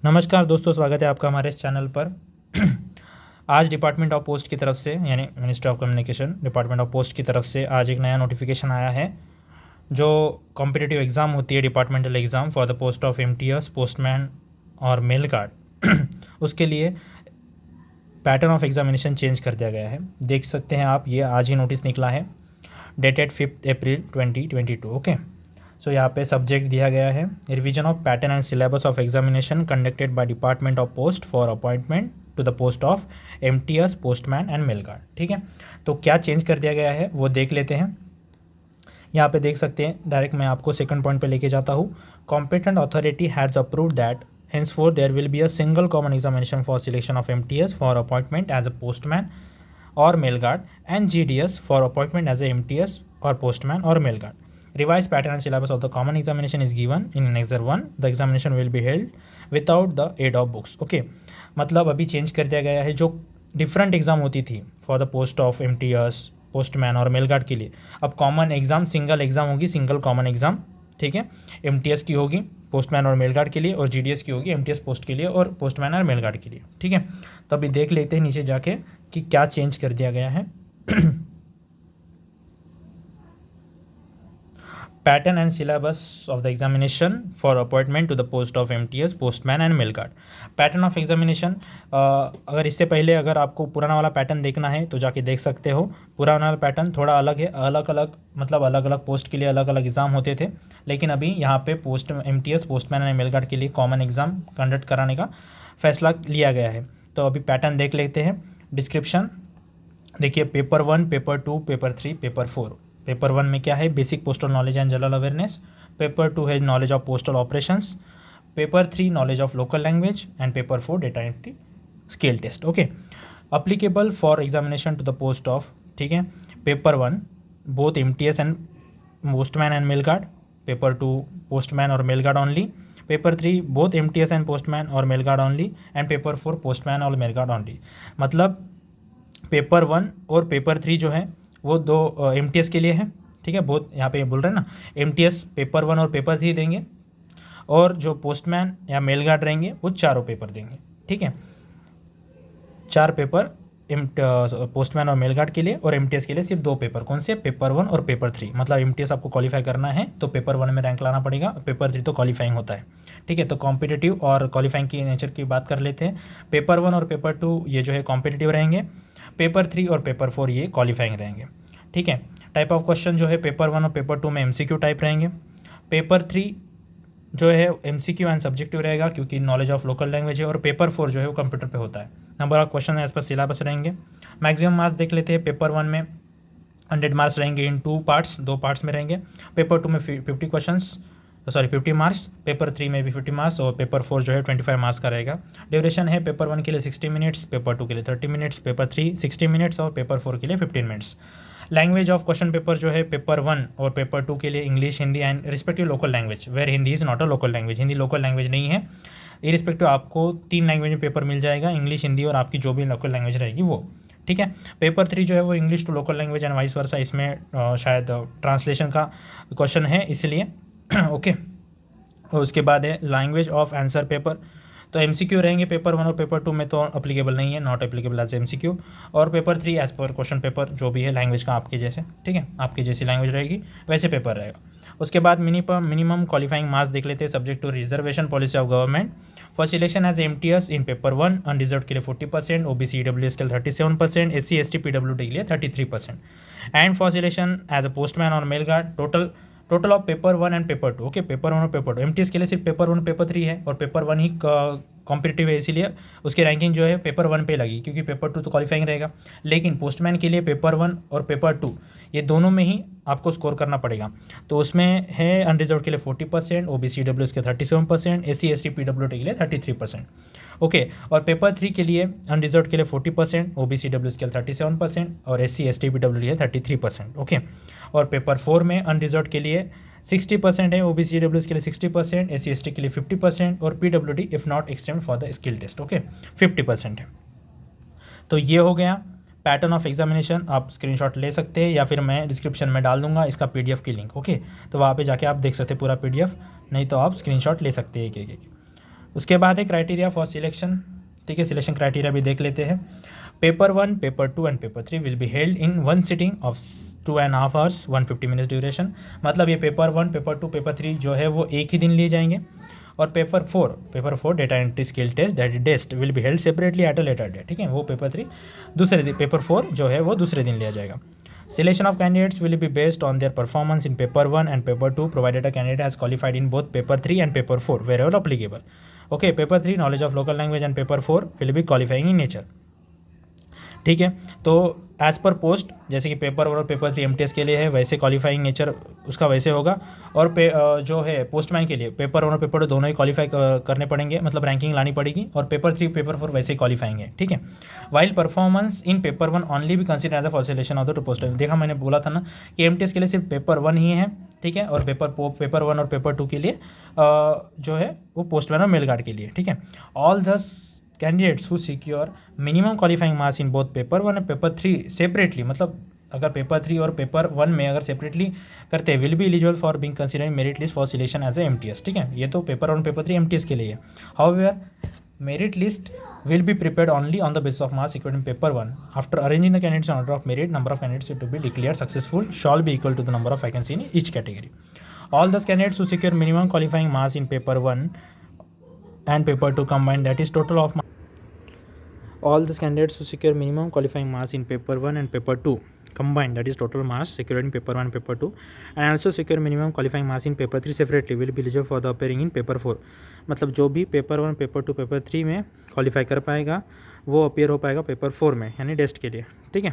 नमस्कार दोस्तों, स्वागत है आपका हमारे इस चैनल पर। आज डिपार्टमेंट ऑफ पोस्ट की तरफ से यानी ministry of communication department of post की तरफ से आज एक नया नोटिफिकेशन आया है। जो कॉम्पिटिटिव एग्ज़ाम होती है, departmental exam for the post of MTS, postman और मेल गार्ड उसके लिए पैटर्न ऑफ एग्जामिनेशन चेंज कर दिया गया है। देख सकते हैं आप, ये आज ही नोटिस निकला है, डेटेड 5 अप्रैल 2022। ओके, सो यहाँ पे सब्जेक्ट दिया गया है revision of pattern and syllabus of examination conducted by department of post for appointment to the post of MTS, postman and mail guard. ठीक है, तो क्या चेंज कर दिया गया है वो देख लेते हैं। यहाँ पे देख सकते हैं, डायरेक्ट मैं आपको सेकंड पॉइंट पे लेके जाता हूँ। Competent authority has approved that henceforth there will be a single common examination for selection of MTS for appointment as a postman or mail guard and GDS for appointment as a MTS or postman or mail guard. Revised pattern and syllabus of the common examination is given in Annexure 1. The examination will be held without the aid of books. Okay, मतलब अभी change कर दिया गया है। जो different exam होती थी for the post of MTS, postman और मेल गार्ड के लिए, अब कॉमन एग्ज़ाम सिंगल एग्ज़ाम होगी, सिंगल कॉमन एग्ज़ाम। ठीक है, MTS की होगी पोस्टमैन और मेल गार्ड के लिए, और GDS की होगी MTS पोस्ट के लिए और पोस्टमैन और मेल गार्ड के लिए। ठीक है, तो अभी देख लेते हैं नीचे जाके कि क्या चेंज कर दिया गया है। Pattern and syllabus of the examination for appointment to the post of MTS, postman and mail guard. Pattern of examination, अगर इससे पहले अगर आपको पुराना वाला पैटर्न देखना है तो जाके देख सकते हो। पुराना वाला पैटर्न थोड़ा अलग है, अलग अलग मतलब अलग अलग पोस्ट के लिए अलग अलग एग्ज़ाम होते थे, लेकिन अभी यहाँ पे post MTS, postman and mail guard के लिए कॉमन एग्ज़ाम कंडक्ट कराने का फैसला लिया गया है। तो अभी पैटर्न देख लेते हैं। डिस्क्रिप्शन देखिए, paper 1, paper 2, paper 3, paper 4। Paper 1 में क्या है, basic postal knowledge and general awareness. Paper 2 है knowledge of postal operations. Paper 3 knowledge of local language and paper 4 data entry skill test. Okay, applicable for examination to the post of, ठीक है, paper 1 both MTS and postman and mail guard. Paper 2 postman और mail guard only. Paper 3 both MTS and postman और mail guard only. And paper 4 postman और mail guard only. मतलब paper 1 और paper 3 जो है वो दो MTS के लिए है। ठीक है, बहुत यहाँ पे बोल रहे हैं ना, MTS पेपर 1 और पेपर 3 देंगे, और जो पोस्टमैन या मेल गार्ड रहेंगे वो चारों पेपर देंगे। ठीक है, 4 पेपर पोस्टमैन और मेल गार्ड के लिए, और MTS के लिए सिर्फ 2 पेपर। कौन से, पेपर 1 और पेपर 3। मतलब MTS आपको क्वालिफाई करना है तो पेपर 1 में रैंक लाना पड़ेगा, पेपर 3 तो क्वालिफाइंग होता है। ठीक है, तो कॉम्पिटिटिव और क्वालिफाइंग की नेचर की बात कर लेते हैं। पेपर 1 और पेपर 2 ये जो है कॉम्पिटिटिव रहेंगे, पेपर 3 और पेपर 4 ये क्वालिफाइंग रहेंगे। ठीक है, टाइप ऑफ क्वेश्चन जो है पेपर 1 और पेपर 2 में MCQ टाइप रहेंगे। पेपर 3 जो है MCQ एंड सब्जेक्टिव रहेगा क्योंकि नॉलेज ऑफ लोकल लैंग्वेज है, और पेपर 4 जो है वो कंप्यूटर पे होता है। Number of question as per syllabus रहेंगे। मैक्सिमम मार्क्स देख लेते हैं। पेपर 1 में 100 मार्क्स रहेंगे इन 2 पार्ट्स, 2 पार्ट्स में रहेंगे। पेपर 2 में 50 मार्क्स। पेपर 3 में भी 50 मार्क्स, और पेपर 4 जो है 25 मार्क्स का रहेगा। ड्यूरेशन है पेपर 1 के लिए 60 मिनट्स, पेपर 2 के लिए 30 मिनट्स, पेपर 3 60 मिनट्स और पेपर 4 के लिए 15 minutes. Language of question paper जो है पेपर 1 और पेपर 2 के लिए English, Hindi and respective local language, where Hindi is not a local language. Hindi local language नहीं है। इरिस्पेक्टिव आपको 3 लैंग्वेज में पेपर मिल जाएगा, इंग्लिश, हिंदी और आपकी जो भी लोकल लैंग्वेज रहेगी वो। ठीक है, पेपर 3 जो है वो English to local language and vice versa, इसमें शायद ट्रांसलेशन का क्वेश्चन है इसलिए। ओके, और उसके बाद है लैंग्वेज ऑफ आंसर पेपर। तो MCQ रहेंगे पेपर 1 और पेपर 2 में, तो अप्लीकेबल नहीं है, नॉट एप्लीकेबल एज MCQ। और paper 3 as per question paper जो भी है लैंग्वेज का आपके जैसे, ठीक है, आपकी जैसी लैंग्वेज रहेगी वैसे पेपर रहेगा। उसके बाद मिनिमम क्वालिफाइंग मार्क्स देख लेते हैं subject to reservation policy of government. For selection as MTS in paper 1 unreserved के लिए 40%, OBC EWS के लिए 37%, SC ST PWD के लिए 33%। And for selection as a postman और mail guard total of paper 1 and paper 2। Okay, paper 1 और paper 2। MTS के लिए सिर्फ पेपर 1 पेपर 3 है, और पेपर 1 ही कॉम्पिटिटिव है, इसीलिए उसकी रैंकिंग जो है पेपर 1 पे लगी, क्योंकि पेपर 2 तो क्वालिफाइंग रहेगा। लेकिन पोस्टमैन के लिए पेपर 1 और पेपर 2 ये दोनों में ही आपको स्कोर करना पड़ेगा। तो उसमें है अनरिजर्व के लिए 40%, OBC EWS के 37%, SC ST PWD के लिए 33%। ओके, और पेपर 3 के लिए अनरिजर्व के लिए 40%, OBC EWS के लिए 37% और SC ST PWD के लिए 33%। ओके, और पेपर 4 में अनरिजर्व के लिए 60% है, OBC EWS के लिए 60%, SC ST के लिए 50% और PWD if not extend for the skill test. Okay, 50% है। तो ये हो गया पैटर्न ऑफ एग्जामिनेशन। आप स्क्रीनशॉट ले सकते हैं या फिर मैं डिस्क्रिप्शन में डाल दूंगा इसका PDF की लिंक। ओके, तो वहाँ पे जाके आप देख सकते हैं पूरा PDF, नहीं तो आप स्क्रीनशॉट ले सकते हैं एक एक। उसके बाद है क्राइटेरिया फॉर सिलेक्शन, ठीक है, सिलेक्शन क्राइटेरिया भी देख लेते हैं। Paper 1, paper 2 and paper 3 will be held in one sitting of 2.5 hours 150 minutes duration. मतलब ये पेपर 1, पेपर 2, पेपर 3 जो है वो एक ही दिन लिए जाएंगे। और paper 4 data entry skill test test will be held separately at a later day, ठीक है, वो पेपर 3 दूसरे दिन, पेपर 4 जो है वो दूसरे दिन लिया जाएगा। Selection of candidates will be based on their performance in paper 1 and paper 2 provided a candidate has qualified in both paper 3 and paper 4 wherever applicable. Okay, paper 3 knowledge of local language and paper 4 will be qualifying in nature. ठीक है, तो as per post जैसे कि paper 1 और paper 3 MTS के लिए है वैसे क्वालिफाइंग नेचर उसका वैसे होगा। और जो है पोस्टमैन के लिए पेपर 1 और पेपर 2 दोनों ही क्वालिफाई करने पड़ेंगे, मतलब रैंकिंग लानी पड़ेगी। और पेपर 3 पेपर 4 वैसे क्वालिफाइंग है, ठीक है। While performance in paper 1 only भी consider as a for of the post. देखा मैंने बोला था ना कि MTS के लिए सिर्फ पेपर 1 ही है, ठीक है, और पेपर 1 और पेपर 2 के लिए जो है वो पोस्टमैन और मेल गार्ड के लिए, ठीक है। All the candidates who secure minimum qualifying marks in both paper 1 और पेपर 3 सेपरेटली, मतलब अगर पेपर 3 और पेपर 1 में अगर सेपरेटली करते हैं will be eligible for being considered merit list for selection as a MTS, ठीक है। ये तो पेपर 1 पेपर 3 MTS के लिए है। However merit list will be prepared only on the basis of marks secured in paper 1. After arranging the candidates in order of merit, number of candidates to be declared successful shall be equal to the number of vacancy in each category. All those candidates who secure minimum qualifying marks in paper 1 and paper 2 combined, that is total of all those candidates who secure minimum qualifying marks in paper 1 and paper 2 combined, that is total marks secured in paper 1 paper 2 and also secure minimum qualifying marks in paper 3 separately will be eligible for the appearing in paper 4. मतलब जो भी paper 1 paper 2 paper 3 में qualify कर पाएगा वो appear हो पाएगा paper 4 में, यानी डेस्ट के लिए, ठीक है।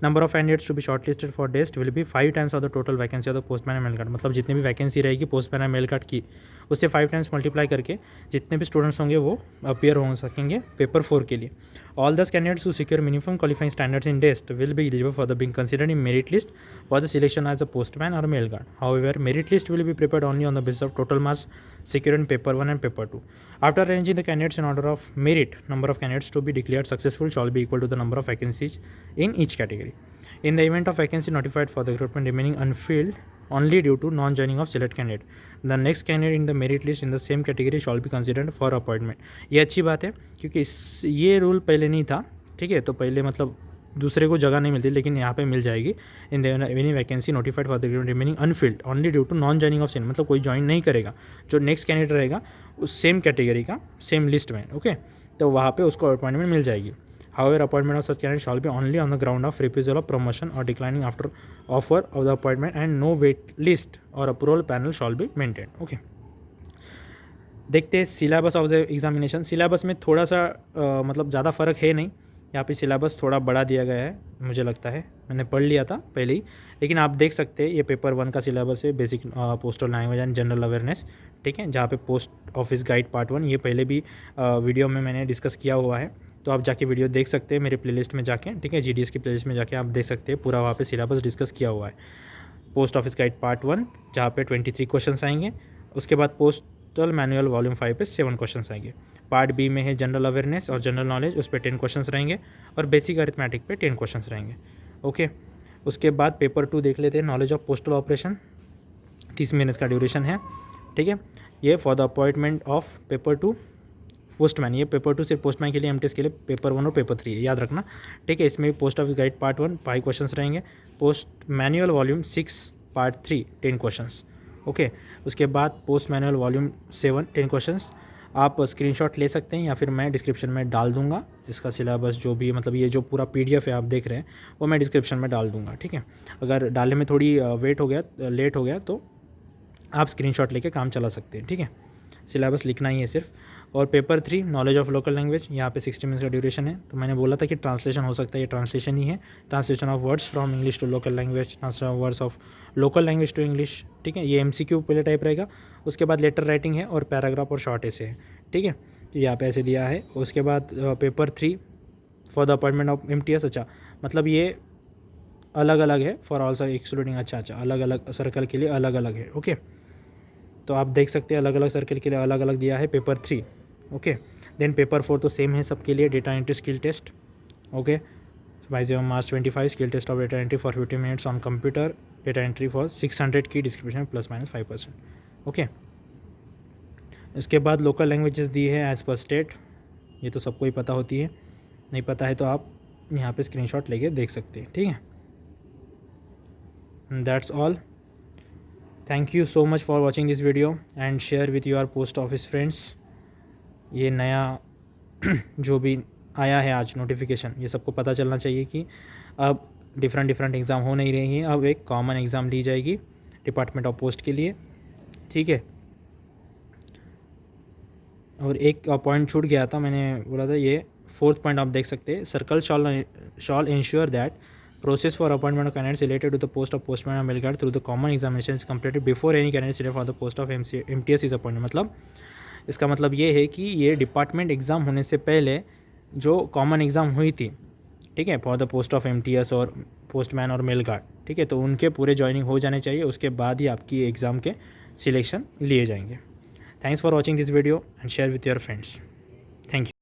Number of candidates to be short listed for test will be 5 times of the total vacancy of the postman and mail guard. मतलब जितनी भी वैकेंसी रहेगी पोस्टमैन एंड मेल गार्ड की उससे 5 टाइम्स मल्टीप्लाई करके जितने भी स्टूडेंट्स होंगे वो अपीयर हो सकेंगे पेपर 4 के लिए। All these candidates who secure minimum qualifying standards in test will be eligible for the being considered in merit list for the selection as a postman और mail guard. However merit list will be prepared only on the basis of total marks secured in paper 1 and paper 2. After arranging the candidates in order of merit, number of candidates to be declared successful shall be equal to the number of vacancies in each category. In the event of vacancy notified for the recruitment remaining unfilled only due to non-joining of select candidate, the next candidate in the merit list in the same category shall be considered for appointment. ये अच्छी बात है क्योंकि ये rule पहले नहीं था, ठीक है। तो पहले मतलब दूसरे को जगह नहीं मिलती, लेकिन यहाँ पे मिल जाएगी। In the any vacancy notified for the remaining unfilled only due to non joining of same, मतलब कोई ज्वाइन नहीं करेगा जो नेक्स्ट कैंडिडेट रहेगा उस सेम कैटेगरी का सेम लिस्ट में, ओके, तो वहाँ पे उसको अपॉइंटमेंट मिल जाएगी। However appointment of such candidate shall be only on the ground of refusal of promotion or declining after offer of the appointment and no wait list or approval panel shall be maintain, okay. देखते हैं syllabus of the examination. Syllabus में थोड़ा सा मतलब ज़्यादा फ़र्क है नहीं, यहाँ पे सिलेबस थोड़ा बड़ा दिया गया है, मुझे लगता है मैंने पढ़ लिया था पहले ही, लेकिन आप देख सकते हैं ये पेपर 1 का सिलेबस है, basic postal language and general awareness, ठीक है, जहाँ पे पोस्ट ऑफिस गाइड पार्ट 1 ये पहले भी वीडियो में मैंने डिस्कस किया हुआ है, तो आप जाके वीडियो देख सकते हैं मेरे प्लेलिस्ट में जाके, ठीक है, GDS की प्लेलिस्ट में जाके आप देख सकते हैं पूरा वहाँ पे सिलेबस डिस्कस किया हुआ है। पोस्ट ऑफिस गाइड पार्ट 1 जहाँ पे 23 क्वेश्चन आएंगे, उसके बाद पोस्टल मैनुअल वॉल्यूम 5 पे 7 क्वेश्चन आएंगे। पार्ट बी में है जनरल अवेयरनेस और जनरल नॉलेज, उस पर 10 क्वेश्चंस रहेंगे और बेसिक अरिथमेटिक पे 10 क्वेश्चंस रहेंगे, ओके। उसके बाद पेपर 2 देख लेते हैं, knowledge of postal operation, 30 minute का ड्यूरेशन है, ठीक है। ये for the appointment of paper 2 postman, ये पेपर 2 सिर्फ पोस्टमैन के लिए, MTS के लिए पेपर 1 और पेपर 3 याद रखना, ठीक है। इसमें post office guide part 1 5 question रहेंगे, post manual volume 6 part 3 10 question, okay. उसके बाद पोस्ट मैनुअल वॉल्यूम 7 10 क्वेश्चन। आप स्क्रीनशॉट ले सकते हैं या फिर मैं डिस्क्रिप्शन में डाल दूंगा इसका सिलेबस, जो भी मतलब ये जो पूरा PDF है आप देख रहे हैं वो मैं डिस्क्रिप्शन में डाल दूंगा, ठीक है। अगर डालने में थोड़ी लेट हो गया तो आप स्क्रीनशॉट लेके काम चला सकते हैं, ठीक है। सिलेबस लिखना ही है सिर्फ। और paper 3 knowledge of local language, यहाँ पे 60 मिनट्स का ड्यूरेशन है, तो मैंने बोला था कि ट्रांसलेशन हो सकता है, ये ट्रांसलेशन ही है, translation of words from English to local language, translation of words of local language to English, ठीक है। ये MCQ पहले टाइप रहेगा, उसके बाद लेटर राइटिंग है और पैराग्राफ और शॉर्ट ऐसे है, ठीक है, तो यहाँ पे ऐसे दिया है। उसके बाद paper 3 for the appointment of MTS, अच्छा मतलब ये अलग अलग है फॉर ऑल सर एक्सक्लूडिंग, अच्छा अलग अलग सर्कल के लिए अलग अलग है, ओके। तो आप देख सकते हैं अलग अलग सर्कल के लिए अलग अलग दिया है पेपर 3, ओके। देन पेपर 4 तो सेम है सबके लिए, data entry skill test, okay, by March 25 skill test of data entry for 50 minutes on computer, data entry for 600 की डिस्क्रिप्शन ±5%, ओके। इसके बाद लोकल लैंग्वेजेस दी है एज़ पर स्टेट, ये तो सबको ही पता होती है, नहीं पता है तो आप यहाँ पे स्क्रीनशॉट लेके देख सकते हैं, ठीक है। That's all, thank you so much for watching this video and share with your post office friends. ये नया जो भी आया है आज नोटिफिकेशन, ये सबको पता चलना चाहिए कि अब डिफरेंट एग्ज़ाम हो नहीं रही हैं, अब एक कॉमन एग्ज़ाम ली जाएगी डिपार्टमेंट ऑफ पोस्ट के लिए, ठीक है। और एक पॉइंट छूट गया था, मैंने बोला था, ये 4th पॉइंट आप देख सकते हैं, circle shawl ensure that process for appointment of candidates related to the post of postman or mail guard through the common examination is completed before any candidate selected for the post of MTS is appointed। मतलब इसका मतलब ये है कि ये department exam होने से पहले जो कॉमन एग्ज़ाम हुई थी, ठीक है, for the post of MTS और पोस्टमैन और मेल गार्ड, ठीक है, तो उनके पूरे ज्वाइनिंग हो जाने चाहिए, उसके बाद ही आपकी एग्ज़ाम के सिलेक्शन लिए जाएंगे। Thanks for watching this video and share with your friends. Thank you.